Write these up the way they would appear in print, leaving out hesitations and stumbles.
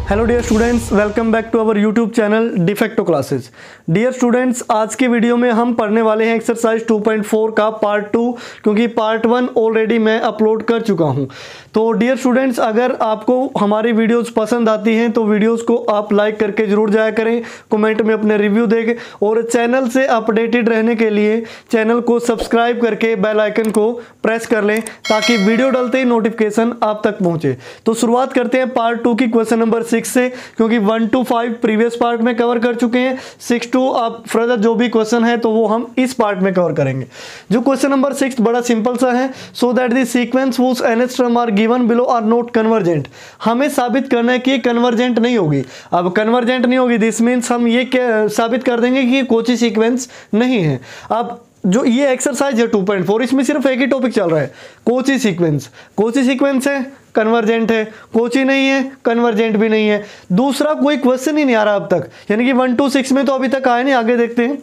Hello dear students, welcome back to our YouTube channel defacto classes. Dear students, आज की video में हम पढ़ने वाले हैं एक्सरसाइज 2.4 का पार्ट 2, क्योंकि पार्ट 1 ऑलरेडी मैं अपलोड कर चुका हूं। तो डियर स्टूडेंट्स, अगर आपको हमारी वीडियोस पसंद आती हैं तो वीडियोस को आप लाइक करके ज़रूर जाया करें, कमेंट में अपने रिव्यू दें और चैनल से अपडेटेड रहने के लिए चैनल को सब्सक्राइब करके बेल आइकन को प्रेस कर लें ताकि वीडियो डालते ही नोटिफिकेशन आप तक पहुँचे। तो शुरुआत करते हैं पार्ट 2 की क्वेश्चन नंबर 6 से, क्योंकि 1 to 5 प्रीवियस पार्ट में कवर कर चुके हैं। 6 to आप फर्दर जो भी क्वेश्चन है तो वो हम इस पार्ट में कवर करेंगे। जो क्वेश्चन नंबर 6 बड़ा सिंपल सा है। So that the sequence whose nth term are given below are not convergent. हमें साबित करना है कि कन्वर्जेंट नहीं होगी। अब कन्वर्जेंट नहीं होगी, दिस मीन्स हम ये साबित कर देंगे कि कोची सीक्वेंस नहीं है। अब जो ये एक्सरसाइज है 2.4, इसमें सिर्फ एक ही टॉपिक चल रहा है, कोची सीक्वेंस। कोची सीक्वेंस है, कन्वर्जेंट है, कोची नहीं है, कन्वर्जेंट भी नहीं है। दूसरा कोई क्वेश्चन ही नहीं आ रहा अब तक, यानी कि 1 to 6 में तो अभी तक आए नहीं। आगे देखते हैं।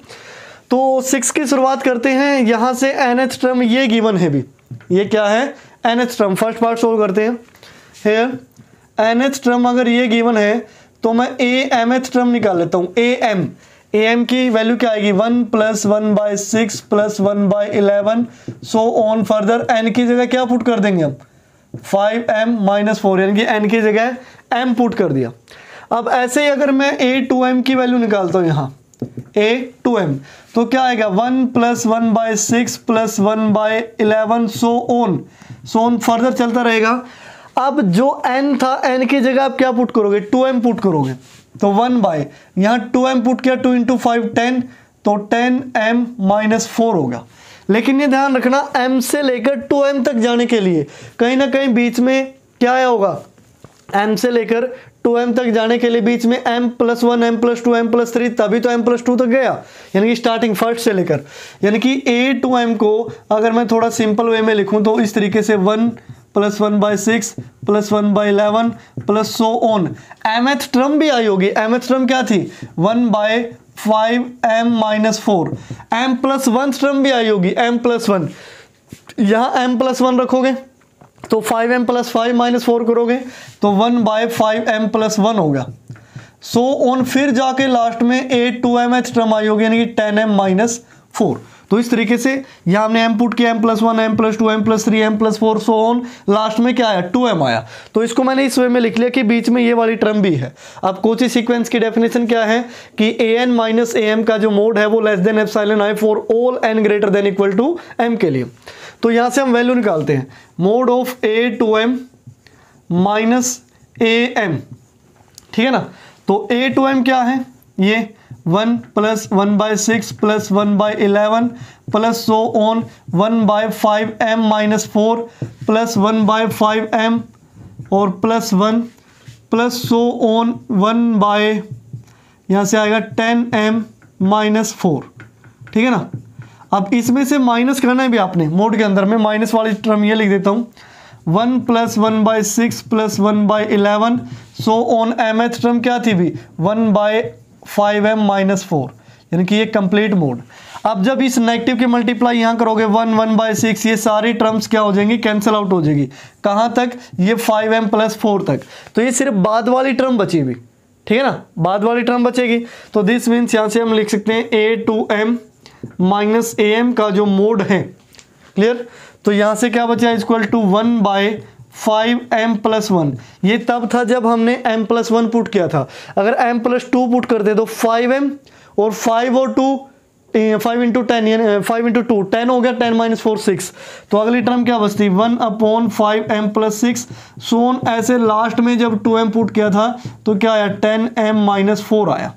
तो 6 की शुरुआत करते हैं। यहाँ से nth टर्म ये गिवन है भी, ये क्या है, nth term. First part solve करते हैं। हेयर nth टर्म अगर ये गिवन है तो मैं mth टर्म निकाल लेता हूँ। am की वैल्यू क्या आएगी, 1 + 1/6 + 1/11 सो ऑन। फर्दर n की जगह क्या पुट कर देंगे हम, 5m - 4, यानी कि n की जगह m पुट कर दिया। अब ऐसे ही अगर मैं a2m की वैल्यू निकालता हूँ यहाँ, a2m तो क्या आएगा, 1 + 1/6 + 1/11 सो ऑन फर्दर चलता रहेगा। अब जो n था, n की जगह आप क्या पुट करोगे, 2m पुट करोगे। तो 1 यहाँ 2m पुट किया, 2 × 5 10, तो 10m - 4 होगा। लेकिन ये ध्यान रखना, m से लेकर 2m तक जाने के लिए कहीं ना कहीं बीच में क्या आया होगा, m से लेकर 2m तक जाने के लिए बीच में m + 1 m + 2 m + 3, तभी तो m + 2 तक गया, यानी कि स्टार्टिंग फर्स्ट से लेकर। यानी कि a2m को अगर मैं थोड़ा सिंपल वे में लिखूं तो इस तरीके से 1 + 1/6 + 1/11 plus so on. mth term भी आई होगी। mth टर्म क्या थी, 1/5m - 4। m + 1 टर्म भी आई होगी, m + 1। यहाँ m + 1 रखोगे तो 5m + 5 - 4 करोगे तो 1/5m + 1 होगा। सो ऑन, फिर जाके लास्ट में a2mth टर्म आई होगी, यानी कि 10m - 4। तो इस तरीके से यहाँ हमने m पुट किया, m + 1 m + 2 m + 3 m + 4 सो ऑन। लास्ट में क्या आया, 2m आया। तो इसको मैंने इस वे में लिख लिया कि बीच में ये वाली टर्म भी है। अब कोची सीक्वेंस की डेफिनेशन क्या है कि an - am का जो मोड है वो <i for all n > m के लिए। तो यहाँ से हम वैल्यू निकालते हैं, मोड ऑफ a2m - am, ठीक है ना। तो a2m क्या है, ये 1 + 1/6 + 1/11 plus so on 1/5m - 4 plus 1/5m और प्लस 1 प्लस सो ऑन 1 यहाँ से आएगा 10m - 4, ठीक है ना। अब इसमें से माइनस करना है भी आपने, मोड के अंदर में माइनस वाली टर्म ये लिख देता हूँ, 1 + 1/6 + 1/11 सो ऑन। mth टर्म क्या थी भी, 1/5m - 4, यानी कि ये कंप्लीट मोड। अब जब इस नेगेटिव की मल्टीप्लाई यहाँ करोगे 1 1/6, ये सारी टर्म्स क्या हो जाएंगी, कैंसिल आउट हो जाएगी। कहाँ तक, ये 5m + 4 तक। तो ये सिर्फ बाद वाली टर्म बची हुई, ठीक है ना, बाद वाली टर्म बचेगी। तो दिस मीन्स यहाँ से हम लिख सकते हैं a2m - am का जो मोड है, क्लियर। तो यहाँ से क्या बचा, इक्वल टू 1/5m + 1। ये तब था जब हमने m + 1 पुट किया था। अगर m + 2 पुट करते तो 5m और 5 और 2 5 × 10 यानी 5 × 2 10 हो गया, 10 - 4 6। तो अगली टर्म क्या बचती, 1/5m + 6 सोन। ऐसे लास्ट में जब 2m पुट किया था तो क्या आया, 10m - 4 आया,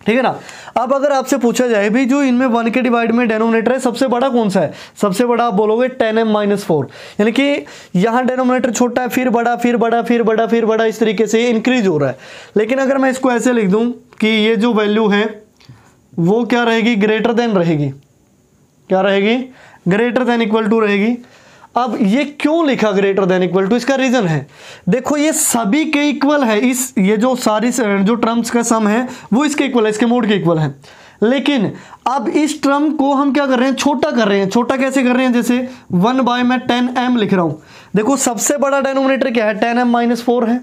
ठीक है ना। अब अगर आपसे पूछा जाए भी जो इनमें 1 के डिवाइड में डेनोमिनेटर है सबसे बड़ा कौन सा है, सबसे बड़ा आप बोलोगे 10m - 4, यानी कि यहाँ डेनोमिनेटर छोटा है, फिर बड़ा, फिर बड़ा, फिर बड़ा, फिर बड़ा, इस तरीके से इंक्रीज हो रहा है। लेकिन अगर मैं इसको ऐसे लिख दूं कि ये जो वैल्यू है वो क्या रहेगी, ग्रेटर देन रहेगी, क्या रहेगी, ग्रेटर देन इक्वल टू रहेगी। अब ये क्यों लिखा ग्रेटर देन इक्वल टू, इसका रीजन है, देखो ये सभी के इक्वल है, इस ये जो सारी जो टर्म्स का सम है वो इसके इक्वल है, इसके मोड के इक्वल है। लेकिन अब इस टर्म को हम क्या कर रहे हैं, छोटा कर रहे हैं। छोटा कैसे कर रहे हैं, जैसे 1 मैं 10m लिख रहा हूं। देखो सबसे बड़ा डेनोमिनेटर क्या है, 10m - 4 है,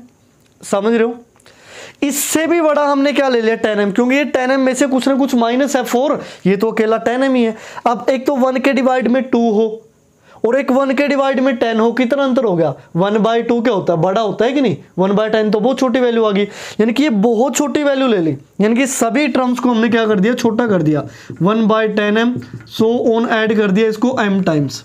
समझ रहे हो। इससे भी बड़ा हमने क्या ले लिया 10m, क्योंकि ये 10m में से कुछ ना कुछ माइनस है 4, ये तो अकेला 10m ही है। अब एक तो 1 के डिवाइड में 2 हो और एक 1 के डिवाइड में 10 हो, कितना अंतर हो गया, 1/2 क्या होता है, बड़ा होता है कि नहीं, 1/10 तो बहुत छोटी वैल्यू आ गई, यानी कि ये बहुत छोटी वैल्यू ले ली, यानी कि सभी टर्म्स को हमने क्या कर दिया, छोटा कर दिया, 1/10m सो ऑन ऐड कर दिया इसको m टाइम्स।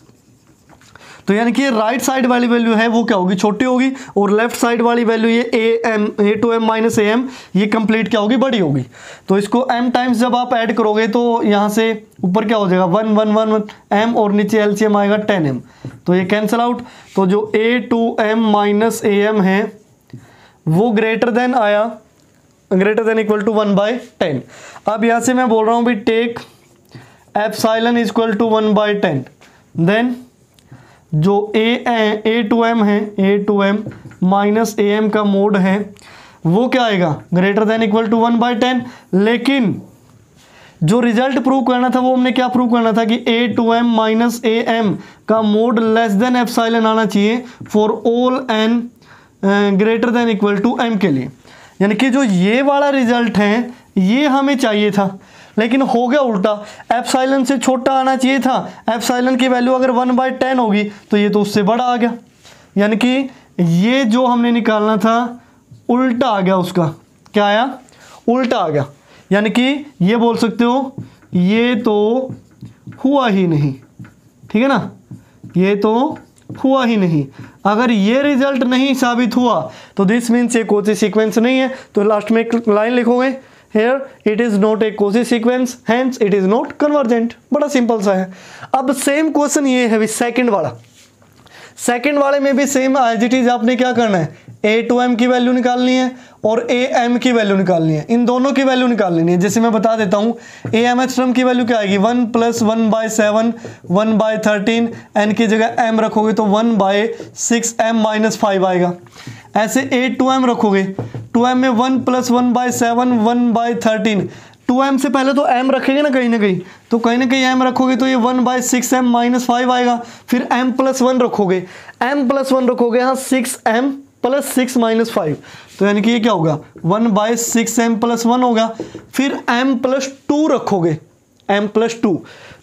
तो यानी कि राइट साइड वाली वैल्यू है वो क्या होगी, छोटी होगी, और लेफ्ट साइड वाली वैल्यू ये a2m माइनस am ये कंप्लीट क्या होगी, बड़ी होगी। तो इसको m टाइम्स जब आप ऐड करोगे तो यहाँ से ऊपर क्या हो जाएगा 1 1 1 1 m और नीचे एलसीएम आएगा 10m, तो ये कैंसिल आउट। तो जो a2m माइनस am है वो ग्रेटर देन आया, ग्रेटर देन इक्वल टू 1/10। अब यहाँ से मैं बोल रहा हूँ भी take epsilon is equal to 1/10, then जो a2m है, a2m माइनस am का मोड है वो क्या आएगा, ग्रेटर देन इक्वल टू 1/10। लेकिन जो रिजल्ट प्रूव करना था वो हमने क्या प्रूव करना था कि a2m माइनस am का मोड लेस देन एप्सिलॉन आना चाहिए for all n greater than equal to m के लिए। यानी कि जो ये वाला रिजल्ट है ये हमें चाहिए था, लेकिन हो गया उल्टा, एप्सिलॉन से छोटा आना चाहिए था, एप्सिलॉन की वैल्यू अगर 1/10 होगी तो ये तो उससे बड़ा आ गया, यानी कि ये जो हमने निकालना था उल्टा आ गया, उसका क्या आया, उल्टा आ गया। यानी कि ये बोल सकते हो ये तो हुआ ही नहीं, ठीक है ना, ये तो हुआ ही नहीं। अगर ये रिजल्ट नहीं साबित हुआ तो दिस मीन्स ये कोची सीक्वेंस नहीं है। तो लास्ट में एक लाइन लिखोगे, Here it is not a Cauchy sequence, hence it is not convergent। बड़ा सिंपल सा है। अब सेम क्वेश्चन ये है सेकंड वाला, सेकंड वाले में भी सेम एज इट इज आपने क्या करना है, a2m की वैल्यू निकालनी है और am की वैल्यू निकालनी है, इन दोनों की वैल्यू निकालनी है। जैसे मैं बता देता हूँ amh टर्म की वैल्यू क्या आएगी, 1 + 1/7 1/13, n की जगह m रखोगे तो 1/6m - 5 आएगा। ऐसे a2m रखोगे, 2m में 1 + 1/7 1/13, 2m से पहले तो m रखेंगे ना कहीं तो कहीं ना कहीं m रखोगे तो ये 1/6m - 5 आएगा। फिर m + 1 रखोगे, यहाँ 6m + 6 - 5, तो यानी कि ये क्या होगा 1/6m + 1 होगा। फिर m + 2 रखोगे, m + 2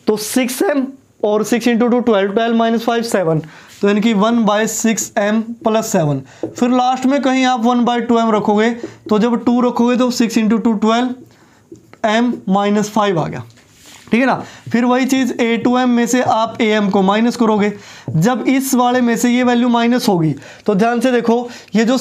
तो 6m और 6 × 2 12, 12 - 5 7, तो यानी कि 1/6m + 7। फिर लास्ट में कहीं आप 1/2m रखोगे, तो जब 2 रखोगे तो 6 × 2 12 m - 5 आ गया, ठीक है ना। फिर वही चीज़ a2m में से आप am को माइनस करोगे, जब इस वाले में से ये वैल्यू माइनस होगी तो ध्यान से देखो ये जो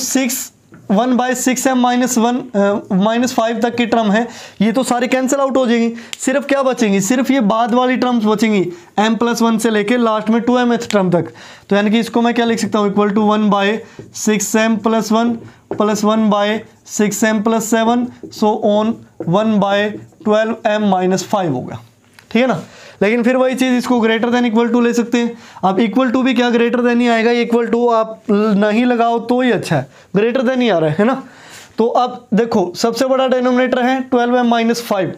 1/6m - 5 तक की टर्म है ये तो सारी कैंसिल आउट हो जाएगी, सिर्फ क्या बचेंगी, सिर्फ ये बाद वाली टर्म्स बचेंगी m + 1 से लेके लास्ट में 2mth टर्म तक। तो यानी कि इसको मैं क्या लिख सकता हूँ, equal to 1/6m + 1 + 1/6m + 7 so on 1/12m - 5 होगा, ठीक है ना। लेकिन फिर वही चीज़ इसको ग्रेटर देन इक्वल टू ले सकते हैं। अब इक्वल टू भी क्या ग्रेटर देन ही आएगा, इक्वल टू आप नहीं लगाओ तो ही अच्छा है, ग्रेटर देन ही आ रहा है ना। तो अब देखो सबसे बड़ा डिनोमिनेटर है 12m - 5,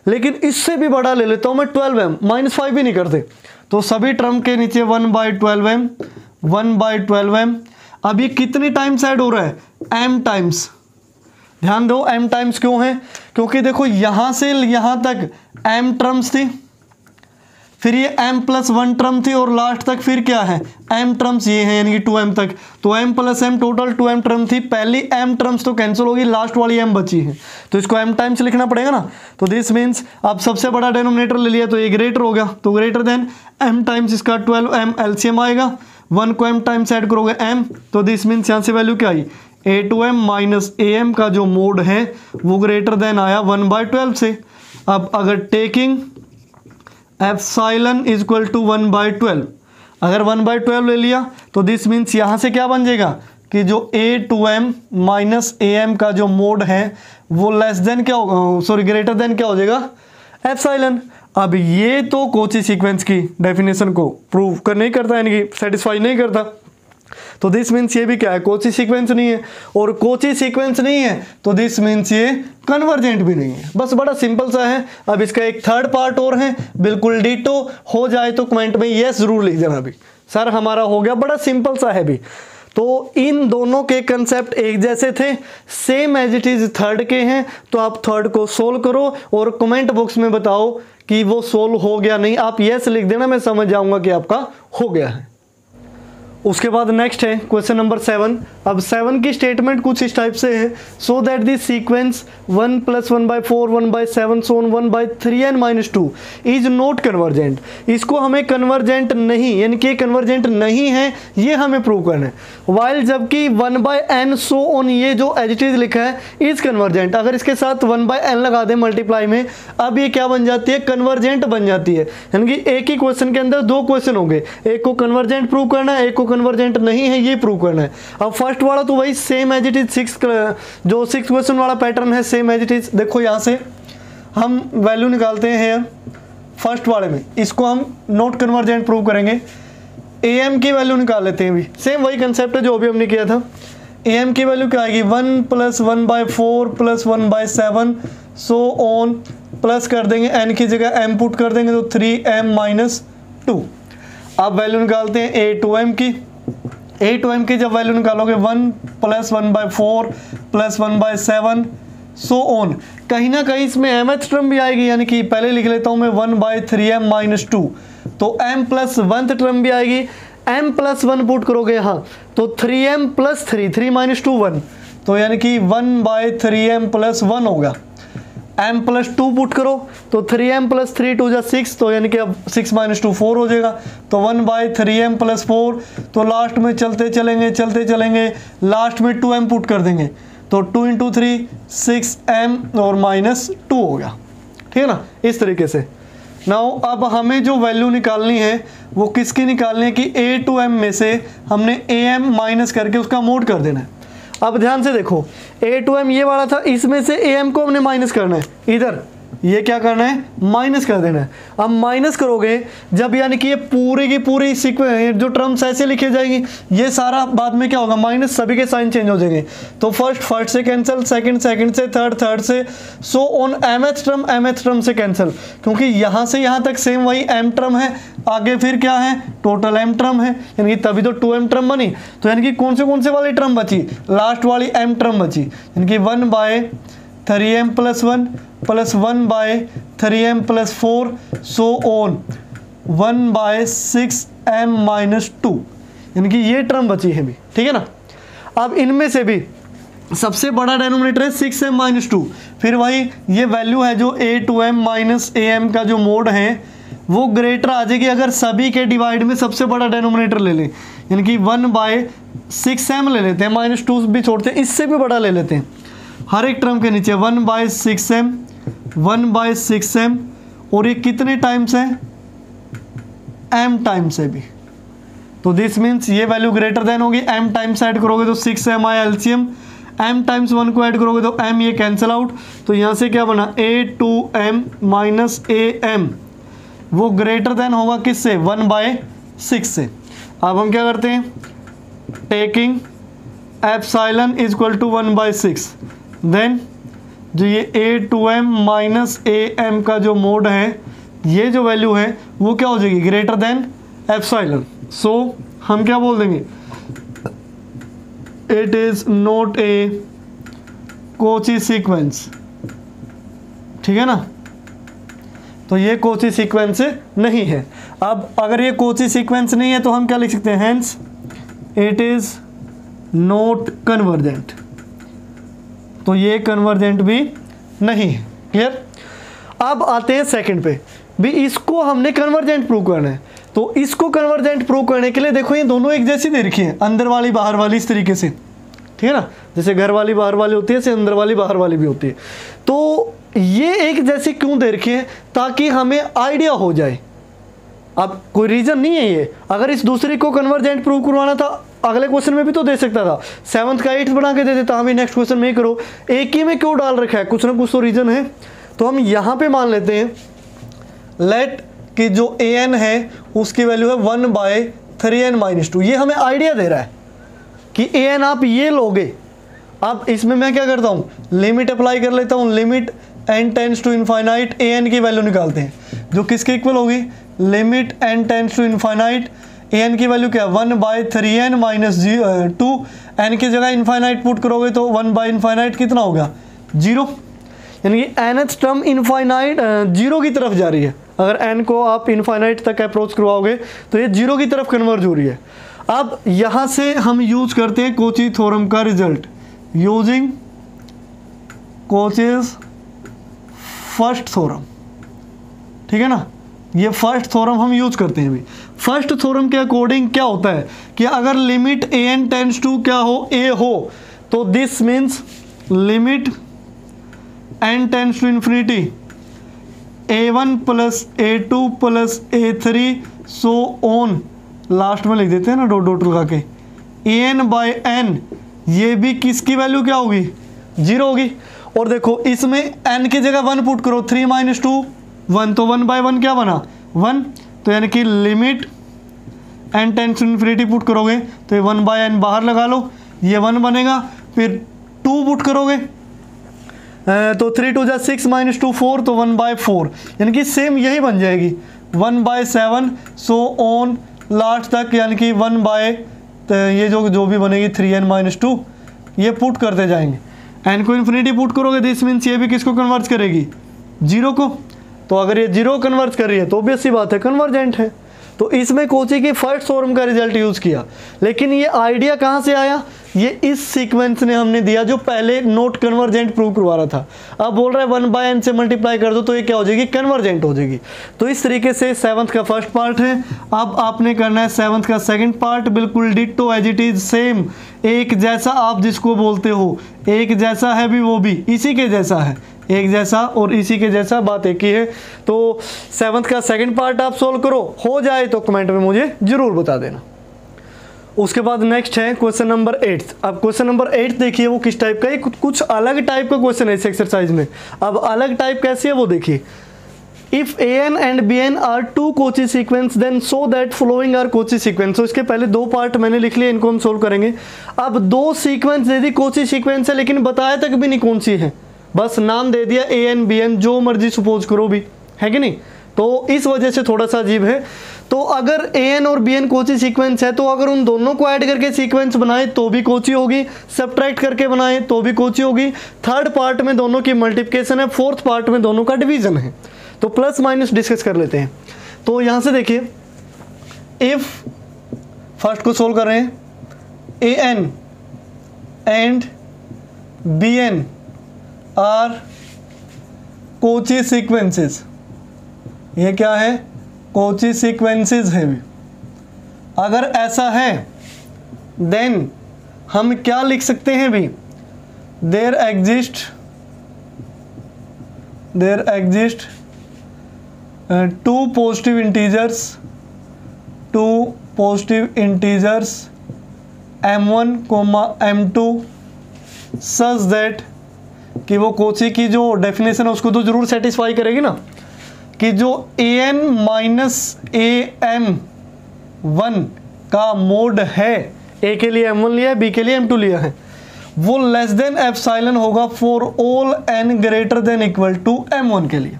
लेकिन इससे भी बड़ा ले लेता हूँ मैं 12m - 5 भी नहीं करते, तो सभी टर्म के नीचे 1/12m 1/12m। अब ये कितनी टाइम्स ऐड हो रहा है, m टाइम्स। ध्यान दो m टाइम्स क्यों है, क्योंकि देखो यहाँ से यहाँ तक m टर्म्स थी, फिर ये m + 1 टर्म थी और लास्ट तक फिर क्या है m टर्म्स ये हैं, यानी कि 2m तक। तो m + m total 2m term थी, पहली m टर्म्स तो कैंसिल होगी, लास्ट वाली m बची है तो इसको m टाइम्स लिखना पड़ेगा ना। तो दिस मीन्स अब सबसे बड़ा डिनोमिनेटर ले लिया तो ये ग्रेटर हो गया, तो ग्रेटर देन m टाइम्स इसका 12m एलसीएम आएगा, 1 को m टाइम्स ऐड करोगे m, तो दिस मीन्स यहाँ से वैल्यू क्या आई, a2m माइनस am का जो मोड है वो ग्रेटर देन आया 1/12 से। अब अगर taking epsilon is equal to 1/12, अगर 1/12 ले लिया तो दिस मीन्स यहाँ से क्या बन जाएगा कि जो a2m माइनस am का जो मोड है वो लेस देन क्या होगा, सॉरी ग्रेटर देन क्या हो जाएगा एप्सिलॉन। अब ये तो कोची सीक्वेंस की डेफिनेशन को प्रूव कर नहीं करता, यानी कि सेटिस्फाई नहीं करता, तो दिस मीन्स ये भी क्या है, कोची सीक्वेंस नहीं है, और कोची सीक्वेंस नहीं है तो दिस मीन्स ये कन्वर्जेंट भी नहीं है। बस बड़ा सिंपल सा है। अब इसका एक थर्ड पार्ट और है, बिल्कुल डिटो हो जाए तो कमेंट में यस जरूर लिख देना भी, सर हमारा हो गया, बड़ा सिंपल सा है भी। तो इन दोनों के कंसेप्ट एक जैसे थे, same as it is third के हैं। तो आप थर्ड को सोल्व करो और कमेंट बॉक्स में बताओ कि वो सोल्व हो गया नहीं। आप यस लिख देना, मैं समझ जाऊंगा कि आपका हो गया है। उसके बाद नेक्स्ट है क्वेश्चन नंबर 7। अब 7 की स्टेटमेंट कुछ इस टाइप से है, so that the sequence 1 + 1/4 1/7 so 1/3n-2 is not convergent. इसको हमें कन्वर्जेंट नहीं, यानी कि कन्वर्जेंट नहीं है, ये हमें प्रूव करना है। वाइल जबकि 1/n सो ऑन, ये जो एज इट इज लिखा है इज कन्वर्जेंट, अगर इसके साथ 1/n लगा दें मल्टीप्लाई में, अब ये क्या बन जाती है, कन्वर्जेंट बन जाती है। यानी कि एक ही क्वेश्चन के अंदर दो क्वेश्चन होंगे, एक को कन्वर्जेंट प्रूव करना है, एक को कन्वर्जेंट नहीं है ये प्रूव करना है। अब फर्स्ट वाला तो वही सेम एज इट इज, जो 6 क्वेश्चन वाला पैटर्न है सेम एज इट इज। देखो यहाँ से हम वैल्यू निकालते हैं फर्स्ट वाले में, इसको हम नॉट कन्वर्जेंट प्रूव करेंगे। am की वैल्यू निकाल लेते हैं, भी सेम वही कंसेप्ट है जो अभी हमने किया था। am की वैल्यू क्या आएगी, 1 + 1/4 + 1/7 सो ऑन, प्लस कर देंगे n की जगह m पुट कर देंगे तो 3m-2। अब वैल्यू निकालते हैं a2m की। a2m की जब वैल्यू निकालोगे 1 + 1/4 + 1/7 सो ऑन, कहीं ना कहीं इसमें mth टर्म भी आएगी, यानी कि पहले लिख लेता हूं मैं 1/3m-2, तो m + 1th टर्म भी आएगी। m + 1 पुट करोगे यहाँ तो 3m + 3 3 - 2 1, तो यानी कि 1/3m + 1 होगा। m + 2 पुट करो तो 3m + 3 2 = 6, तो यानी कि अब 6 - 2 4 हो जाएगा, तो 1/3m + 4, तो लास्ट में चलते चलेंगे लास्ट में 2m पुट कर देंगे, तो 2 × 3 6m और -2 हो गया। ठीक है ना, इस तरीके से। नाउ अब हमें जो वैल्यू निकालनी है वो किसकी निकालनी है कि a2m में से हमने am माइनस करके उसका मोड कर देना है। अब ध्यान से देखो, a2m ये वाला था, इसमें से am को हमने माइनस करना है, इधर ये क्या करना है, माइनस कर देना है। अब माइनस करोगे जब, यानी कि ये पूरी की पूरी सीक्वेंस जो टर्म्स ऐसे लिखे जाएंगी, ये सारा बाद में क्या होगा, माइनस, सभी के साइन चेंज हो जाएंगे। तो फर्स्ट से कैंसिल, सेकंड से, थर्ड से, सो ऑन mth टर्म से कैंसिल, क्योंकि यहाँ से यहाँ तक सेम वही m टर्म है, आगे फिर क्या है, टोटल m टर्म है, यानी कि तभी तो 2m टर्म बनी। तो यानी कि कौन से वाली टर्म बची, लास्ट वाली m टर्म बची, यानी कि 1/3m + 1 + 1/3m + 4 so on 1/6m-2, यानी कि ये टर्म बची है भी। ठीक है ना। अब इनमें से भी सबसे बड़ा डेनोमिनेटर है 6m-2, फिर वही ये वैल्यू है जो a2m - am का जो मोड है वो ग्रेटर आ जाएगी अगर सभी के डिवाइड में सबसे बड़ा डेनोमिनेटर ले लें, यानी कि 1/6m ले लेते हैं, -2 भी छोड़ते हैं, इससे भी बड़ा ले लेते हैं। हर एक टर्म के नीचे 1/6m 1/6m, और ये कितने टाइम्स है, m टाइम्स है भी, तो दिस मीन्स ये वैल्यू ग्रेटर देन होगी। m टाइम्स ऐड करोगे तो 6m आया एलसीएम, m टाइम्स 1 को ऐड करोगे तो m ये कैंसिल आउट, तो यहाँ से क्या बना, a2m - am वो ग्रेटर देन होगा किससे, 1/6 से। अब हम क्या करते हैं, taking epsilon is equal to 1/6, then जो ये a2m - am का जो मोड है, ये जो वैल्यू है वो क्या हो जाएगी, ग्रेटर देन एप्सिलॉन। सो हम क्या बोल देंगे, it is not a Kochi sequence. ठीक है ना, तो ये कोची सीक्वेंस नहीं है। अब अगर ये कोची सीक्वेंस नहीं है तो हम क्या लिख सकते हैं, hence it is not convergent, तो ये कन्वर्जेंट भी नहीं है। क्लियर। अब आते हैं सेकंड पे, भी इसको हमने कन्वर्जेंट प्रूव करना है। तो इसको कन्वर्जेंट प्रूव करने के लिए देखो ये दोनों एक जैसी दे रखी है, अंदर वाली बाहर वाली, इस तरीके से। ठीक है ना, जैसे घर वाली बाहर वाली होती है, ऐसे अंदर वाली बाहर वाली भी होती है। तो ये एक जैसी क्यों दे रखी है, ताकि हमें आइडिया हो जाए। अब कोई रीजन नहीं है ये, अगर इस दूसरे को कन्वर्जेंट प्रूव करवाना था अगले क्वेश्चन में भी तो दे सकता था, 7th का 8th बना के दे देता, हमें नेक्स्ट क्वेश्चन में ही करो, एक ही में क्यों डाल रखा है, कुछ ना कुछ तो रीजन है। तो हम यहाँ पे मान लेते हैं लेट कि जो an है उसकी वैल्यू है 1/3n-2, ये हमें आइडिया दे रहा है कि an आप ये लोगे। अब इसमें मैं क्या करता हूँ, लिमिट अप्लाई कर लेता हूँ, limit n tends to infinite an की वैल्यू निकालते हैं, जो किसके इक्वल होगी, limit n tends to infinite a n की वैल्यू क्या है 1/3n माइनस 2, एन की जगह इनफाइनाइट पुट करोगे तो 1/इनफाइनाइट कितना हो गया 0, यानी कि nth टर्म इनफाइनाइट 0 की तरफ जा रही है। अगर n को आप इनफाइनाइट तक अप्रोच करवाओगे तो ये 0 की तरफ कन्वर्ज हो रही है। अब यहाँ से हम यूज करते हैं कोची थ्योरम का result, using coaches first theorem, ठीक है ना। ये फर्स्ट थ्योरम हम यूज करते हैं। अभी फर्स्ट थ्योरम के अकॉर्डिंग क्या होता है कि अगर limit a n tends to क्या हो ए हो, तो this means limit n tends to infinity a1 plus a2 plus a3 on ऑन, लास्ट में लिख देते हैं ना डॉट डॉट लगा के, an/n, ये भी किसकी वैल्यू क्या होगी 0 होगी। और देखो इसमें n की जगह 1 पुट करो, 3 - 2 1, तो 1/1 क्या बना 1, तो यानी कि limit n tends to infinity put करोगे तो ये 1/n बाहर लगा लो, ये 1 बनेगा, फिर 2 पुट करोगे तो 3 × 6 - 2 4, तो 1/4, यानी कि सेम यही बन जाएगी 1/7 सो ऑन लास्ट तक, यानी कि 1/, ये जो भी बनेगी 3n - 2, ये पुट करते जाएंगे। n को इन्फिनिटी पुट करोगे दिस मीन्स ये भी किसको कन्वर्ट करेगी 0 को, तो अगर ये 0 कन्वर्ट कर रही है तो ऑब्वियस सी बात है कन्वर्जेंट है। तो इसमें कोची की फर्स्ट थ्योरम का रिजल्ट यूज़ किया। लेकिन ये आइडिया कहाँ से आया, ये इस सीक्वेंस ने हमने दिया जो पहले नोट कन्वर्जेंट प्रूव करवा रहा था। अब बोल रहा है 1/n से मल्टीप्लाई कर दो तो ये क्या हो जाएगी कन्वर्जेंट हो जाएगी। तो इस तरीके से 7th का फर्स्ट पार्ट है। अब आपने करना है 7th का सेकंड पार्ट, बिल्कुल ditto as it is same, एक जैसा आप जिसको बोलते हो, एक जैसा है भी वो भी इसी के जैसा है, एक जैसा और इसी के जैसा, बात एक ही है। तो 7th का सेकंड पार्ट आप सोल्व करो, हो जाए तो कमेंट में मुझे जरूर बता देना। उसके बाद नेक्स्ट है क्वेश्चन नंबर 8। अब क्वेश्चन नंबर 8 देखिए वो किस टाइप का है, कुछ अलग टाइप का क्वेश्चन है इस एक्सरसाइज में। अब अलग टाइप कैसे है वो देखिए, if an and bn are two Cauchy sequence then so that following are Cauchy sequence। तो इसके पहले 2 पार्ट मैंने लिख लिए, इनको हम सोल्व करेंगे। अब 2 सीक्वेंस दे दी Cauchy सीक्वेंस है, लेकिन बताया तक भी नहीं कौन सी है, बस नाम दे दिया an bn, जो मर्जी सपोज करो भी, है कि नहीं। तो इस वजह से थोड़ा सा अजीब है। तो अगर an और bn Cauchy सीक्वेंस है तो अगर उन दोनों को ऐड करके सीक्वेंस बनाए तो भी Cauchy होगी, सब्ट्रैक्ट करके बनाए तो भी Cauchy होगी। थर्ड पार्ट में दोनों की मल्टीप्लिकेशन है, फोर्थ पार्ट में दोनों का डिवीजन है। तो प्लस माइनस डिस्कस कर लेते हैं। तो यहाँ से देखिए, इफ फर्स्ट को सोल्व कर रहे हैं, an and bn are Cauchy sequences, ये क्या है Cauchy सीक्वेंसेस है भी। अगर ऐसा है देन हम क्या लिख सकते हैं भी, there exist two positive integers m1, m2 such that, कि वो Cauchy की जो डेफिनेशन है उसको तो जरूर सेटिस्फाई करेगी ना, कि जो an माइनस am1 का मोड है, a के लिए m1 लिया है, b के लिए m2 लिया है, वो लेस देन एप्सिलॉन होगा for all n greater than equal to m1 के लिए।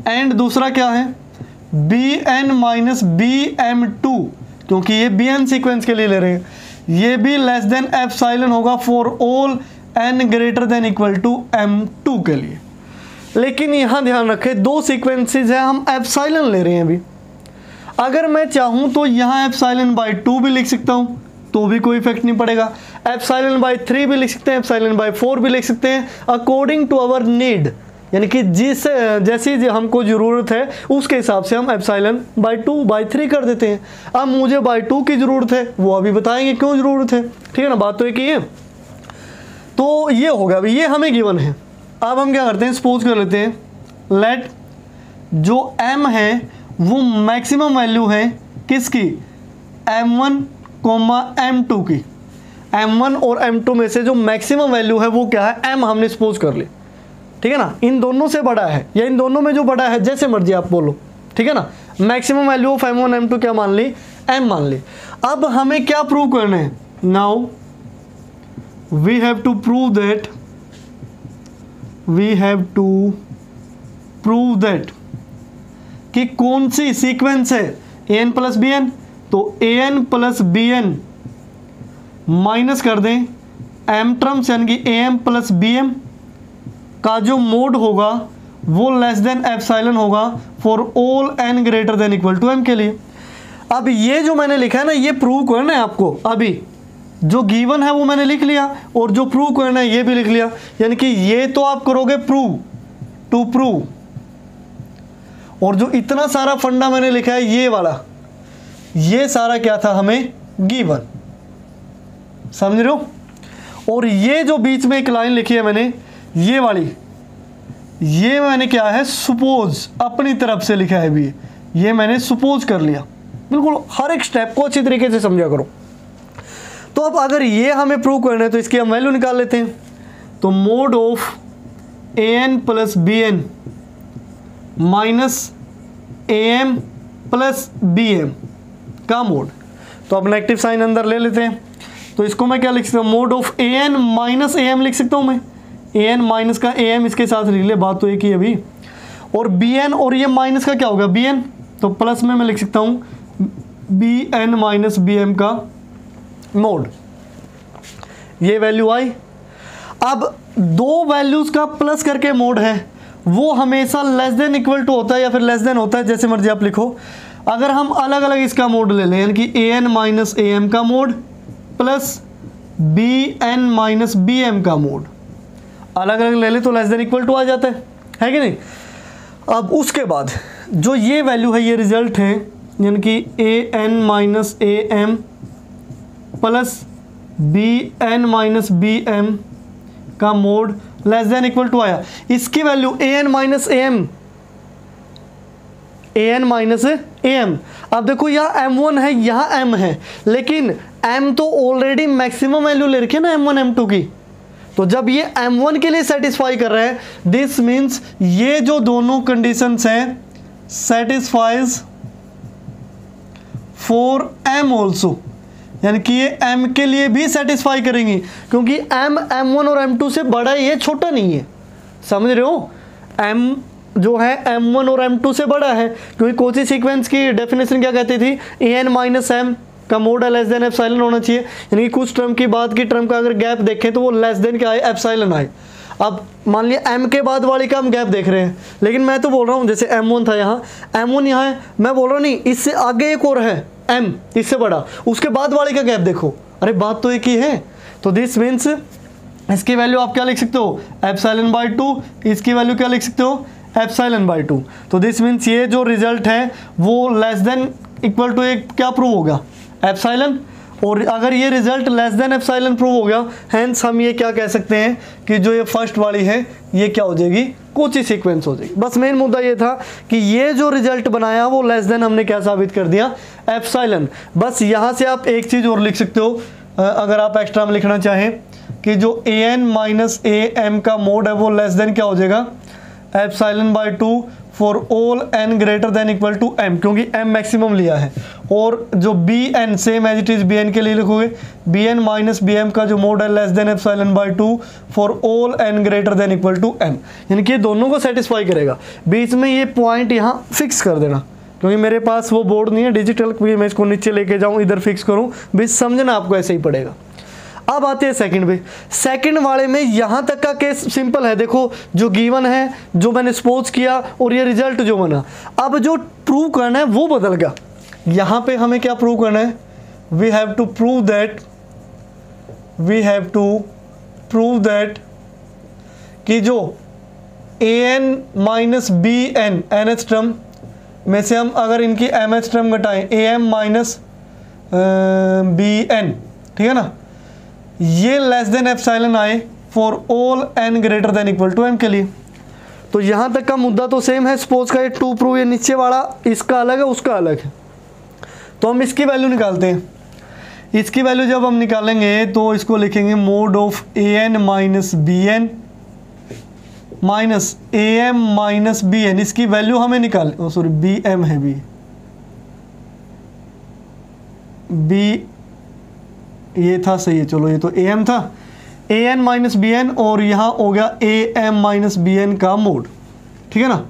एंड दूसरा क्या है, bn माइनस bm2, क्योंकि ये bn सीक्वेंस के लिए ले रहे हैं, ये भी लेस देन एप्सिलॉन होगा for all n greater than equal to m2 के लिए। लेकिन यहाँ ध्यान रखें 2 सीक्वेंसेस है, हम एप्सिलॉन ले रहे हैं अभी। अगर मैं चाहूँ तो यहाँ एप्सिलॉन/2 भी लिख सकता हूँ तो भी कोई इफेक्ट नहीं पड़ेगा, एप्सिलॉन/3 भी लिख सकते हैं, एप्सिलॉन/4 भी लिख सकते हैं, अकॉर्डिंग टू आवर नीड, यानी कि जैसी हमको ज़रूरत है उसके हिसाब से हम एप्सिलॉन/2/3 कर देते हैं। अब मुझे /2 की ज़रूरत है, वो अभी बताएंगे क्यों ज़रूरत है, ठीक है ना, बात तो एक ही है। तो ये होगा, अभी ये हमें गिवन है। अब हम क्या करते हैं, सपोज कर लेते हैं, लेट जो m है वो मैक्सिमम वैल्यू है किसकी, m1, m2 की। m1 और m2 में से जो मैक्सिमम वैल्यू है वो क्या है, m हमने सपोज कर ली, ठीक है ना। इन दोनों से बड़ा है या इन दोनों में जो बड़ा है, जैसे मर्जी आप बोलो, ठीक है ना। Maximum value of m1 m2 क्या मान ली, m मान ली। अब हमें क्या प्रूव करना है, now we have to prove that कि कौन सी सीक्वेंस है an प्लस bn, तो a n plus b n minus कर दें एम टर्म्स यानी कि a m plus b m का जो मोड होगा वो लेस देन एप्सिलॉन होगा for all n greater than equal to m के लिए। अब ये जो मैंने लिखा है ना, ये प्रूव करना है आपको। अभी जो गिवन है वो मैंने लिख लिया और जो प्रूव करना है ये भी लिख लिया, यानी कि ये तो आप करोगे प्रूव, टू प्रूव, और जो इतना सारा फंडा मैंने लिखा है ये वाला, ये सारा क्या था हमें गिवन, समझ रहे हो। और ये जो बीच में एक लाइन लिखी है मैंने, ये वाली, ये मैंने क्या है सपोज अपनी तरफ से लिखा है भी, ये मैंने सपोज कर लिया। बिल्कुल हर एक स्टेप को अच्छी तरीके से समझा करो। तो अब अगर ये हमें प्रूव करना है तो इसकी हम वैल्यू निकाल लेते हैं। तो mod of a n plus b n minus a m plus b m का मोड, तो अब नेगेटिव साइन अंदर ले लेते हैं। तो इसको मैं क्या लिख सकता हूँ, mod of a n minus a m लिख सकता हूँ मैं, ए एन माइनस का ए एम इसके साथ लिख ले, बात तो एक ही अभी, और बी एन और ये माइनस का क्या होगा बी एन, तो प्लस में मैं लिख सकता हूँ b n minus b m का मोड। ये वैल्यू आई। अब दो वैल्यूज का प्लस करके मोड है, वो हमेशा लेस देन इक्वल टू होता है या फिर लेस देन होता है, जैसे मर्जी आप लिखो। अगर हम अलग अलग इसका मोड ले लें, यानी कि a n minus a m का mod plus b n minus b m का मोड, अलग अलग ले ले तो लेस देन इक्वल टू आ जाता है कि नहीं। अब उसके बाद जो ये वैल्यू है, ये रिजल्ट है, यानी कि a n minus a m plus b n minus b m का mod less than equal to आया। इसकी value a n minus a m, a n minus a m. अब देखो यहाँ m1 है, यहाँ m है, लेकिन m तो ऑलरेडी मैक्सिमम वैल्यू ले रखी है ना m1 m2 की। तो जब ये m1 के लिए सेटिस्फाई कर रहा है, दिस मीन्स ये जो दोनों कंडीशंस हैं सेटिस्फाइज फॉर m ऑल्सो, यानी कि ये m के लिए भी सेटिस्फाई करेंगी, क्योंकि m m1 और m2 से बड़ा ही है, छोटा नहीं है, समझ रहे हो। m जो है m1 और m2 से बड़ा है, क्योंकि कोची सीक्वेंस की डेफिनेशन क्या कहती थी, ए एन माइनस एम का मोड लेस देन एप्सिलॉन होना चाहिए, यानी कि कुछ टर्म की बाद की टर्म का अगर गैप देखें तो वो लेस देन क्या आए, एप्सिलॉन आए। अब मान लिया m के बाद वाली का हम गैप देख रहे हैं, लेकिन मैं तो बोल रहा हूँ जैसे m1 था यहाँ, m1 यहाँ है, मैं बोल रहा हूँ नहीं, इससे आगे एक और है m, इससे बड़ा, उसके बाद वाले का गैप देखो, अरे बात तो एक ही है। तो दिस मीन्स इसकी वैल्यू आप क्या लिख सकते हो, एप्सिलॉन बाई 2, इसकी वैल्यू क्या लिख सकते हो, एप्सिलॉन बाई 2। तो दिस मीन्स ये जो रिजल्ट है वो लेस देन इक्वल टू एक क्या प्रूव होगा, एप्सिलॉन। और अगर ये result less than epsilon prove हो गया, हेंस हम ये क्या कह सकते हैं कि जो ये फर्स्ट वाली है ये क्या हो जाएगी, कोची सीक्वेंस हो जाएगी। बस मेन मुद्दा ये था कि ये जो रिजल्ट बनाया वो लेस देन हमने क्या साबित कर दिया, एप्सिलॉन। बस यहाँ से आप एक चीज़ और लिख सकते हो, अगर आप एक्स्ट्रा में लिखना चाहें, कि जो a n minus a m का मोड है वो लेस देन क्या हो जाएगा, epsilon by 2 for all n greater than equal to m, क्योंकि m मैक्सिमम लिया है। और जो b n same as it is b n के लिए लिखोगे, b n minus b m का जो मोड है less than epsilon by 2 for all n greater than equal to m, यानी कि ये दोनों को सेटिस्फाई करेगा। बीच में ये पॉइंट यहाँ फिक्स कर देना, क्योंकि मेरे पास वो बोर्ड नहीं है डिजिटल, क्योंकि मैं इसको नीचे लेके जाऊँ इधर फिक्स करूँ, बीच समझना आपको ऐसे ही पड़ेगा। अब आते हैं सेकंड पे। सेकंड वाले में यहाँ तक का केस सिंपल है, देखो जो गिवन है, जो मैंने सपोज किया और ये रिजल्ट जो बना। अब जो प्रूव करना है वो बदल गया। यहाँ पे हमें क्या प्रूव करना है, we have to prove that कि जो a n minus b n nth term में से हम अगर इनकी एम एच टर्म घटाएं, a m minus b n, ठीक है ना, ये लेस देन एप्सिलॉन आए for all n greater than equal to m के लिए। तो यहाँ तक का मुद्दा तो सेम है। सपोज का ये टू प्रूव, ये नीचे वाला इसका अलग है उसका अलग है, तो हम इसकी वैल्यू निकालते हैं। इसकी वैल्यू जब हम निकालेंगे तो इसको लिखेंगे mod of a n minus b n minus a m minus b n. इसकी वैल्यू हमें निकाल, सॉरी बी एम है, बी ये था सही है, चलो ये तो ए एम था, a n minus b n, और यहाँ हो गया a m minus b n का मोड, ठीक है ना।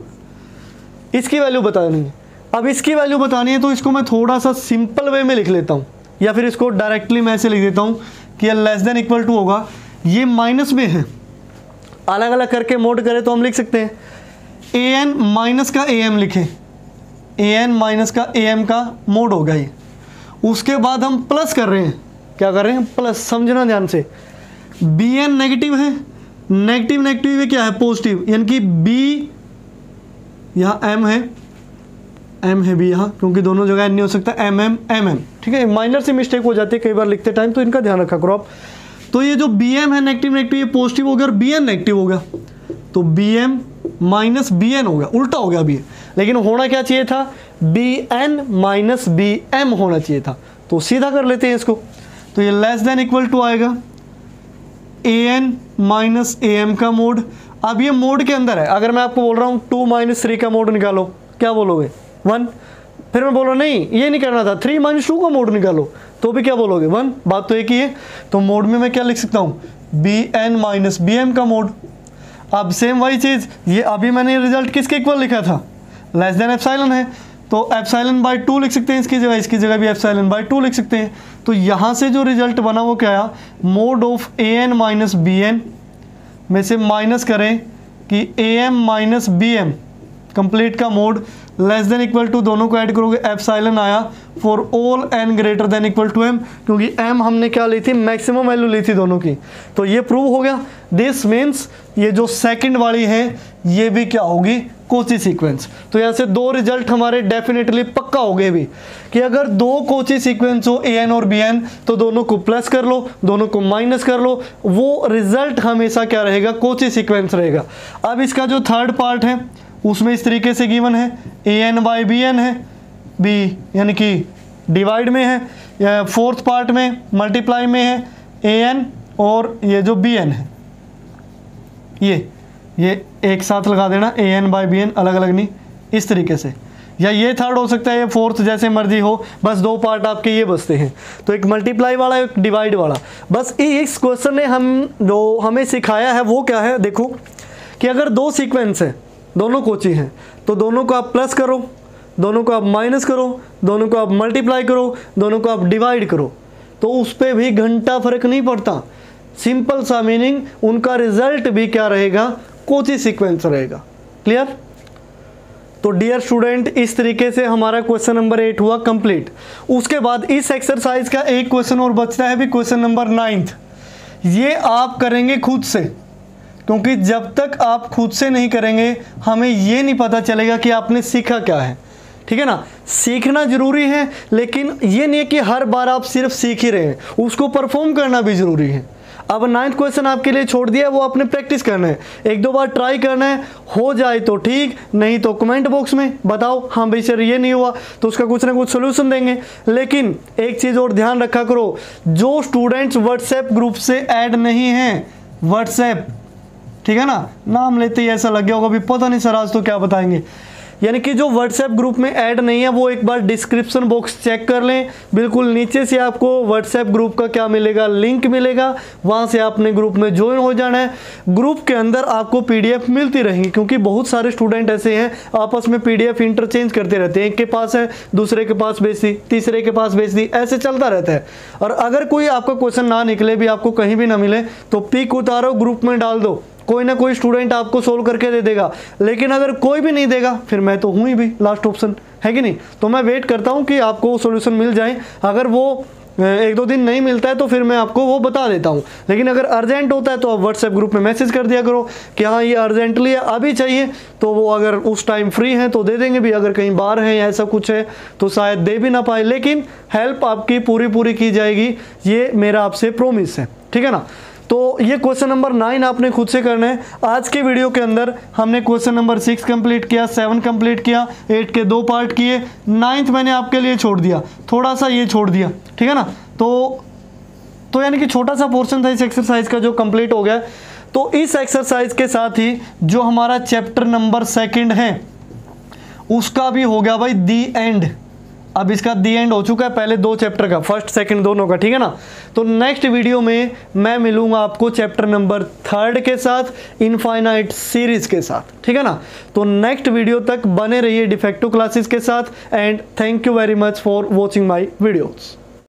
इसकी वैल्यू बता देंगे। अब इसकी वैल्यू बतानी है तो इसको मैं थोड़ा सा सिंपल वे में लिख लेता हूँ, या फिर इसको डायरेक्टली मैं ऐसे लिख देता हूँ कि लेस देन इक्वल टू होगा, ये माइनस में है, अलग अलग करके मोड करें तो हम लिख सकते हैं ए एन माइनस का ए एम लिखें, ए एन माइनस का ए एम का मोड होगा ये। उसके बाद हम प्लस कर रहे हैं, क्या कर रहे हैं, प्लस, समझना ध्यान से। बी एन नेगेटिव है, नेगेटिव नेगेटिव क्या है, पॉजिटिव, यानी कि बी यहाँ एम है, एम है भी यहाँ, क्योंकि दोनों जगह एन नहीं हो सकता, एम एम एम एम, ठीक है। माइनर से मिस्टेक हो जाती है कई बार लिखते टाइम, तो इनका ध्यान रखा करो आप। तो ये जो बी एम है नेगेटिव नेगेटिव, ये पॉजिटिव हो गया और बी एन नेगेटिव हो गया, तो b m minus b n हो गया, उल्टा हो गया अभी। लेकिन होना क्या चाहिए था, b n minus b m होना चाहिए था, तो सीधा कर लेते हैं इसको। तो ये लेस देन इक्वल टू आएगा ए एन माइनस ए एम का मोड। अब ये मोड के अंदर है, अगर मैं आपको बोल रहा हूँ 2 - 3 का मोड निकालो, क्या बोलोगे, 1। फिर मैं बोल रहा नहीं ये नहीं करना था, 3 - 2 का मोड निकालो, तो भी क्या बोलोगे, 1। बात तो एक ही है। तो मोड में मैं क्या लिख सकता हूँ, b n minus b m का मोड। अब सेम वही चीज़, ये अभी मैंने रिजल्ट किसके इक्वल लिखा था, लेस देन एप्सिलॉन है, तो एप्सिलॉन बाई 2 लिख सकते हैं इसकी जगह भी एप्सिलॉन बाई 2 लिख सकते हैं। तो यहाँ से जो रिजल्ट बना वो क्या आया, mod of a n minus b n में से माइनस करें कि a m minus b m complete का mod less than equal to, दोनों को ऐड करोगे एप्सिलॉन आया for all n greater than equal to m, क्योंकि एम हमने क्या ली थी, मैक्सिमम वैल्यू ली थी दोनों की। तो ये प्रूव हो गया। दिस मीन्स ये जो सेकंड वाली है ये भी क्या होगी, कोची सीक्वेंस। तो यहाँ से 2 रिजल्ट हमारे डेफिनेटली पक्का हो गए भी, कि अगर 2 कोची सीक्वेंस हो ए एन और बी एन, तो दोनों को प्लस कर लो, दोनों को माइनस कर लो, वो रिजल्ट हमेशा क्या रहेगा, कोची सीक्वेंस रहेगा। अब इसका जो थर्ड पार्ट है उसमें इस तरीके से गिवन है, A N by B N है, बी यानी कि डिवाइड में है, या फोर्थ पार्ट में मल्टीप्लाई में है ए एन और ये जो बी एन है, ये एक साथ लगा देना, A N by B N, अलग अलग नहीं, इस तरीके से। या ये थर्ड हो सकता है, ये फोर्थ, जैसे मर्जी हो, बस 2 पार्ट आपके ये बचते हैं। तो एक मल्टीप्लाई वाला, एक डिवाइड वाला। बस इस क्वेश्चन ने जो हमें सिखाया है वो क्या है, देखो कि अगर 2 सीक्वेंस है, दोनों कोची हैं, तो दोनों को आप प्लस करो, दोनों को आप माइनस करो, दोनों को आप मल्टीप्लाई करो, दोनों को आप डिवाइड करो, तो उस पर भी घंटा फर्क नहीं पड़ता। सिंपल सा मीनिंग, उनका रिजल्ट भी क्या रहेगा, कोची सीक्वेंस रहेगा। क्लियर। तो डियर स्टूडेंट, इस तरीके से हमारा क्वेश्चन नंबर 8 हुआ कंप्लीट। उसके बाद इस एक्सरसाइज का एक क्वेश्चन और बचता है भी, क्वेश्चन नंबर 9। ये आप करेंगे खुद से, क्योंकि जब तक आप खुद से नहीं करेंगे हमें ये नहीं पता चलेगा कि आपने सीखा क्या है। ठीक है ना, सीखना जरूरी है, लेकिन ये नहीं है कि हर बार आप सिर्फ सीख ही रहे हैं, उसको परफॉर्म करना भी जरूरी है। अब 9th क्वेश्चन आपके लिए छोड़ दिया है, वो आपने प्रैक्टिस करना है, 1-2 बार ट्राई करना है, हो जाए तो ठीक, नहीं तो कमेंट बॉक्स में बताओ, हाँ भाई सर ये नहीं हुआ, तो उसका कुछ ना कुछ सोल्यूशन देंगे। लेकिन एक चीज़ और ध्यान रखा करो, जो स्टूडेंट्स व्हाट्सएप ग्रुप से ऐड नहीं हैं, व्हाट्सएप, ठीक है ना, नाम लेते ही ऐसा लग गया होगा भी पता नहीं सर आज तो क्या बताएंगे, यानी कि जो व्हाट्सएप ग्रुप में ऐड नहीं है वो एक बार डिस्क्रिप्शन बॉक्स चेक कर लें, बिल्कुल नीचे से आपको व्हाट्सएप ग्रुप का क्या मिलेगा, लिंक मिलेगा, वहाँ से आपने ग्रुप में ज्वाइन हो जाना है। ग्रुप के अंदर आपको पीडीएफ मिलती रहेंगी, क्योंकि बहुत सारे स्टूडेंट ऐसे हैं आपस में पीडीएफ इंटरचेंज करते रहते हैं, एक के पास है दूसरे के पास भेज दी, तीसरे के पास भेज दी, ऐसे चलता रहता है। और अगर कोई आपका क्वेश्चन ना निकले भी, आपको कहीं भी ना मिले, तो पिक उतारो, ग्रुप में डाल दो, कोई ना कोई स्टूडेंट आपको सोल्व करके दे देगा। लेकिन अगर कोई भी नहीं देगा, फिर मैं तो हूँ ही भी लास्ट ऑप्शन, है कि नहीं। तो मैं वेट करता हूँ कि आपको सॉल्यूशन मिल जाए, अगर वो 1-2 दिन नहीं मिलता है तो फिर मैं आपको वो बता देता हूँ। लेकिन अगर अर्जेंट होता है तो आप व्हाट्सएप ग्रुप में मैसेज कर दिया करो कि हाँ ये अर्जेंटली अभी चाहिए, तो वो अगर उस टाइम फ्री हैं तो दे देंगे भी, अगर कहीं बाहर हैं या ऐसा कुछ है तो शायद दे भी ना पाए, लेकिन हेल्प आपकी पूरी की जाएगी, ये मेरा आपसे प्रॉमिस है, ठीक है ना। तो ये क्वेश्चन नंबर 9 आपने खुद से करना है। आज के वीडियो के अंदर हमने क्वेश्चन नंबर 6 कंप्लीट किया, 7 कंप्लीट किया, 8 के 2 पार्ट किए, 9th मैंने आपके लिए छोड़ दिया, थोड़ा सा ये छोड़ दिया, ठीक है ना। तो यानी कि छोटा सा पोर्शन था इस एक्सरसाइज का जो कंप्लीट हो गया। तो इस एक्सरसाइज के साथ ही जो हमारा चैप्टर नंबर 2 है उसका भी हो गया भाई दी एंड। अब इसका दी एंड हो चुका है पहले 2 चैप्टर का, फर्स्ट सेकंड दोनों का, ठीक है ना। तो नेक्स्ट वीडियो में मैं मिलूंगा आपको चैप्टर नंबर 3 के साथ, इनफाइनाइट सीरीज के साथ, ठीक है ना। तो नेक्स्ट वीडियो तक बने रहिए डिफेक्टो क्लासेस के साथ, and thank you very much for watching my videos.